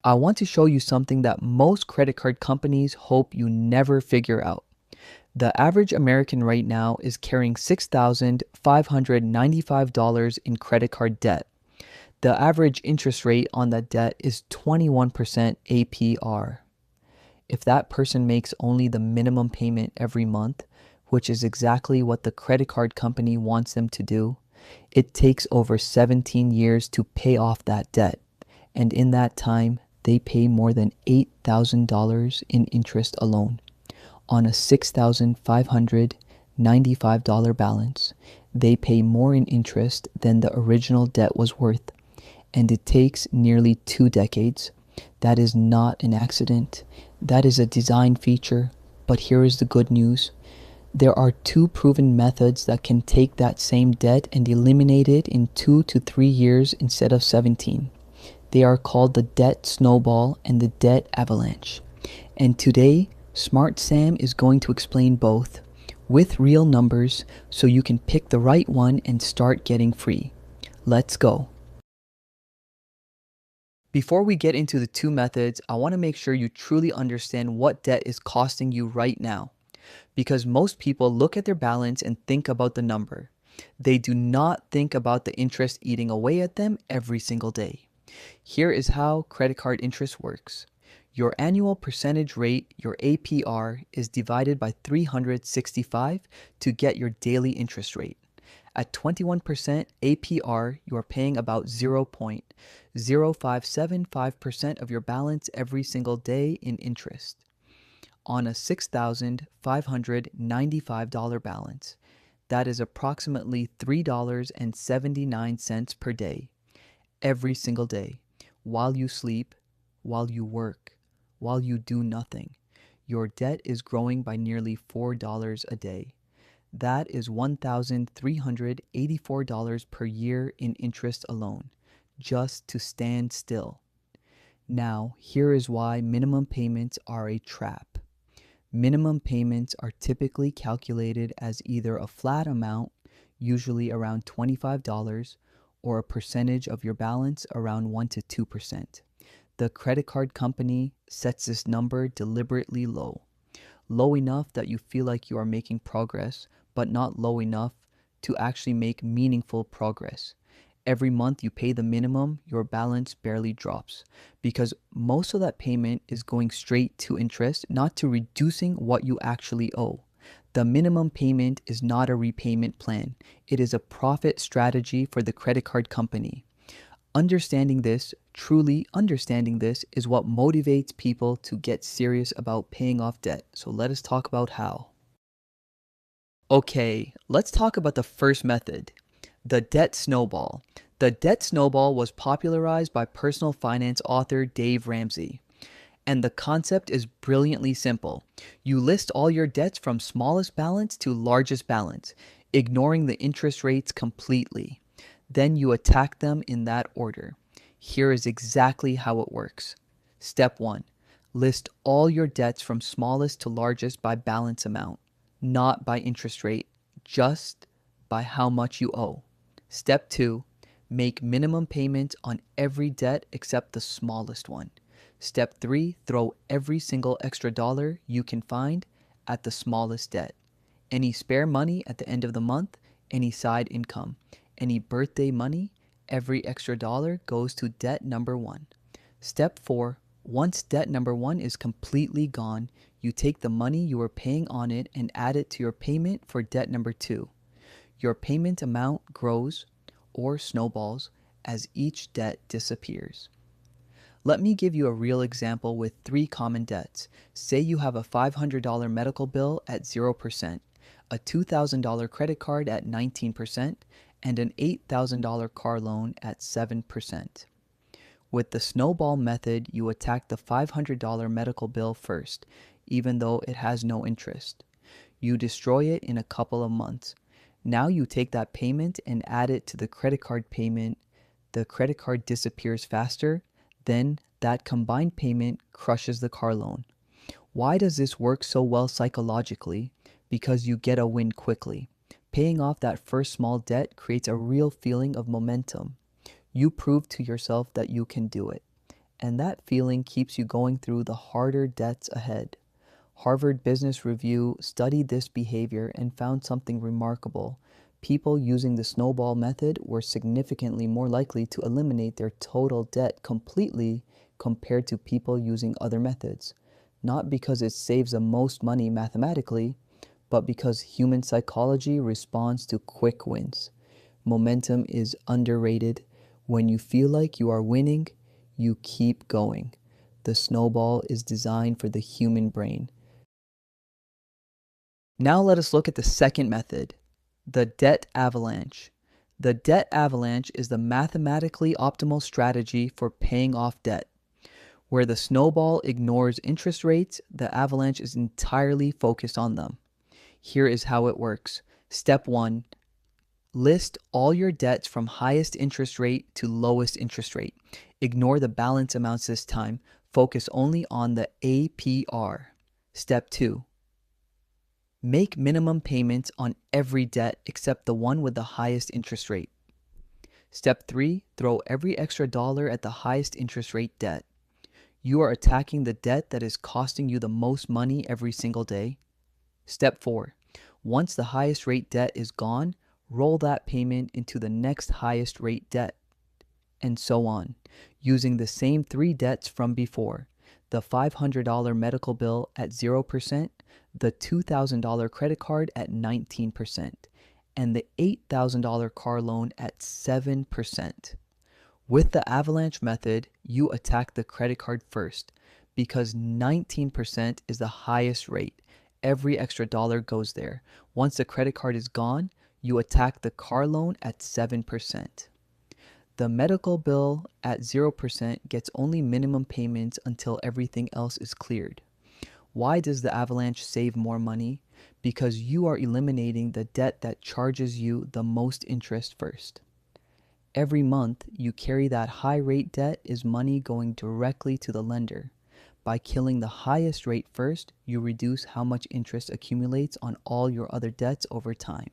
I want to show you something that most credit card companies hope you never figure out. The average American right now is carrying $6,595 in credit card debt. The average interest rate on that debt is 21% APR. If that person makes only the minimum payment every month, which is exactly what the credit card company wants them to do, it takes over 17 years to pay off that debt. And in that time, they pay more than $8,000 in interest alone. On a $6,595 balance, they pay more in interest than the original debt was worth. And it takes nearly 2 decades. That is not an accident. That is a design feature. But here is the good news. There are two proven methods that can take that same debt and eliminate it in 2 to 3 years instead of 17. They are called the Debt Snowball and the Debt Avalanche. And today, Smart Sam is going to explain both with real numbers so you can pick the right one and start getting free. Let's go. Before we get into the two methods, I want to make sure you truly understand what debt is costing you right now. Because most people look at their balance and think about the number. They do not think about the interest eating away at them every single day. Here is how credit card interest works. Your annual percentage rate, your APR, is divided by 365 to get your daily interest rate. At 21% APR, you are paying about 0.0575% of your balance every single day in interest. On a $6,595 balance, that is approximately $3.79 per day, every single day, while you sleep, while you work, while you do nothing. Your debt is growing by nearly $4 a day. That is $1,384 per year in interest alone, just to stand still. Now, here is why minimum payments are a trap. Minimum payments are typically calculated as either a flat amount, usually around $25, or a percentage of your balance around 1 to 2%. The credit card company sets this number deliberately low. Low enough that you feel like you are making progress, but not low enough to actually make meaningful progress. Every month you pay the minimum, your balance barely drops because most of that payment is going straight to interest, not to reducing what you actually owe. The minimum payment is not a repayment plan. It is a profit strategy for the credit card company. Understanding this, truly understanding this, is what motivates people to get serious about paying off debt. So let us talk about how. Okay, let's talk about the first method, the debt snowball. The debt snowball was popularized by personal finance author Dave Ramsey. And the concept is brilliantly simple. You list all your debts from smallest balance to largest balance, ignoring the interest rates completely. Then you attack them in that order. Here is exactly how it works. Step 1. List all your debts from smallest to largest by balance amount, not by interest rate, just by how much you owe. Step 2. Make minimum payments on every debt except the smallest one. Step 3. Throw every single extra dollar you can find at the smallest debt. Any spare money at the end of the month, any side income, any birthday money, every extra dollar goes to debt number 1. Step 4. Once debt number 1 is completely gone, you take the money you are paying on it and add it to your payment for debt number 2. Your payment amount grows or snowballs as each debt disappears. Let me give you a real example with 3 common debts. Say you have a $500 medical bill at 0%, a $2,000 credit card at 19%, and an $8,000 car loan at 7%. With the snowball method, you attack the $500 medical bill first, even though it has no interest. You destroy it in a couple of months. Now you take that payment and add it to the credit card payment. The credit card disappears faster. Then that combined payment crushes the car loan. Why does this work so well psychologically? Because you get a win quickly. Paying off that first small debt creates a real feeling of momentum. You prove to yourself that you can do it. and that feeling keeps you going through the harder debts ahead. Harvard Business Review studied this behavior and found something remarkable. People using the snowball method were significantly more likely to eliminate their total debt completely compared to people using other methods. Not because it saves the most money mathematically, but because human psychology responds to quick wins. Momentum is underrated. When you feel like you are winning, you keep going. The snowball is designed for the human brain. Now let us look at the second method, the debt avalanche. The debt avalanche is the mathematically optimal strategy for paying off debt. Where the snowball ignores interest rates, the avalanche is entirely focused on them. Here is how it works. Step 1. List all your debts from highest interest rate to lowest interest rate. Ignore the balance amounts this time. Focus only on the APR. Step 2. Make minimum payments on every debt except the one with the highest interest rate. Step 3. Throw every extra dollar at the highest interest rate debt. You are attacking the debt that is costing you the most money every single day. Step 4. Once the highest rate debt is gone, roll that payment into the next highest rate debt, and so on, using the same 3 debts from before: the $500 medical bill at 0%, the $2,000 credit card at 19%, and the $8,000 car loan at 7%. With the avalanche method, you attack the credit card first because 19% is the highest rate. Every extra dollar goes there. Once the credit card is gone, you attack the car loan at 7%. The medical bill at 0% gets only minimum payments until everything else is cleared. Why does the avalanche save more money? Because you are eliminating the debt that charges you the most interest first. Every month you carry that high rate debt is money going directly to the lender. By killing the highest rate first, you reduce how much interest accumulates on all your other debts over time.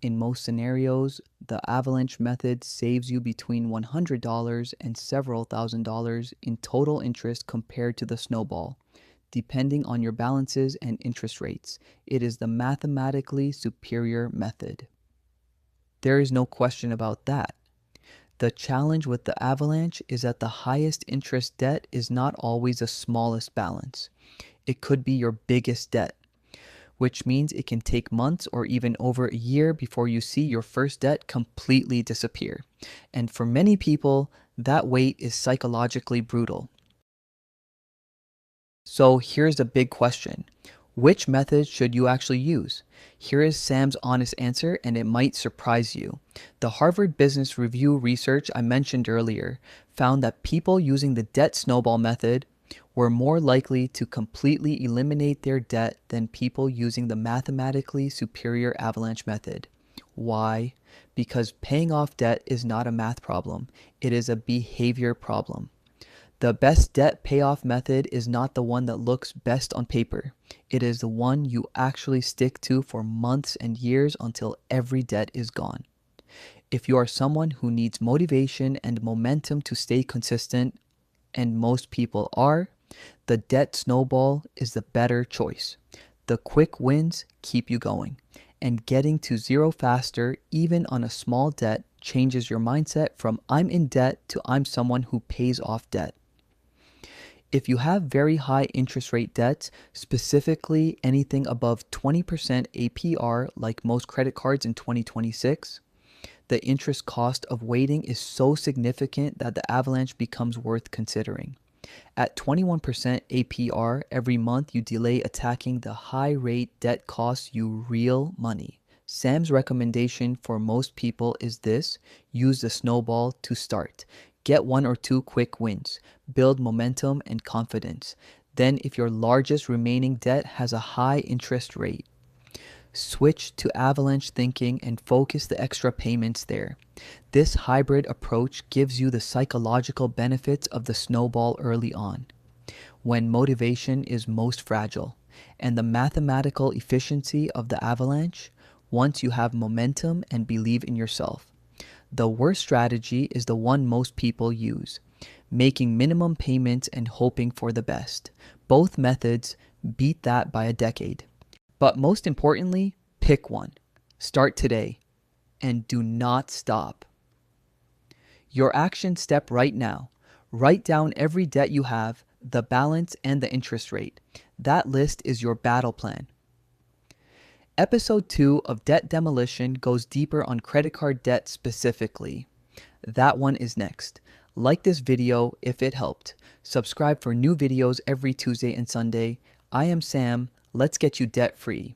In most scenarios, the avalanche method saves you between $100 and several $1,000s in total interest compared to the snowball. Depending on your balances and interest rates, it is the mathematically superior method. There is no question about that. The challenge with the avalanche is that the highest interest debt is not always the smallest balance. It could be your biggest debt, which means it can take months or even over a year before you see your first debt completely disappear. And for many people, that wait is psychologically brutal. So here's the big question. Which method should you actually use? Here is Sam's honest answer, and it might surprise you. The Harvard Business Review research I mentioned earlier found that people using the debt snowball method were more likely to completely eliminate their debt than people using the mathematically superior avalanche method. Why? Because paying off debt is not a math problem. It is a behavior problem. The best debt payoff method is not the one that looks best on paper. It is the one you actually stick to for months and years until every debt is gone. If you are someone who needs motivation and momentum to stay consistent, and most people are, the debt snowball is the better choice. The quick wins keep you going, and getting to zero faster, even on a small debt, changes your mindset from "I'm in debt" to "I'm someone who pays off debt." If you have very high interest rate debts, specifically anything above 20% APR like most credit cards in 2026, the interest cost of waiting is so significant that the avalanche becomes worth considering. At 21% APR every month, you delay attacking the high rate debt costs you real money. Sam's recommendation for most people is this: use the snowball to start. Get 1 or 2 quick wins. Build momentum and confidence. Then, if your largest remaining debt has a high interest rate, switch to avalanche thinking and focus the extra payments there. This hybrid approach gives you the psychological benefits of the snowball early on, when motivation is most fragile, and the mathematical efficiency of the avalanche once you have momentum and believe in yourself. The worst strategy is the one most people use. making minimum payments and hoping for the best. Both methods beat that by a decade. But most importantly, pick one. Start today and do not stop. Your action step right now. Write down every debt you have, the balance, and the interest rate. That list is your battle plan. Episode 2 of Debt Demolition goes deeper on credit card debt specifically. That one is next. Like this video if it helped. Subscribe for new videos every Tuesday and Sunday. I am Sam. Let's get you debt free.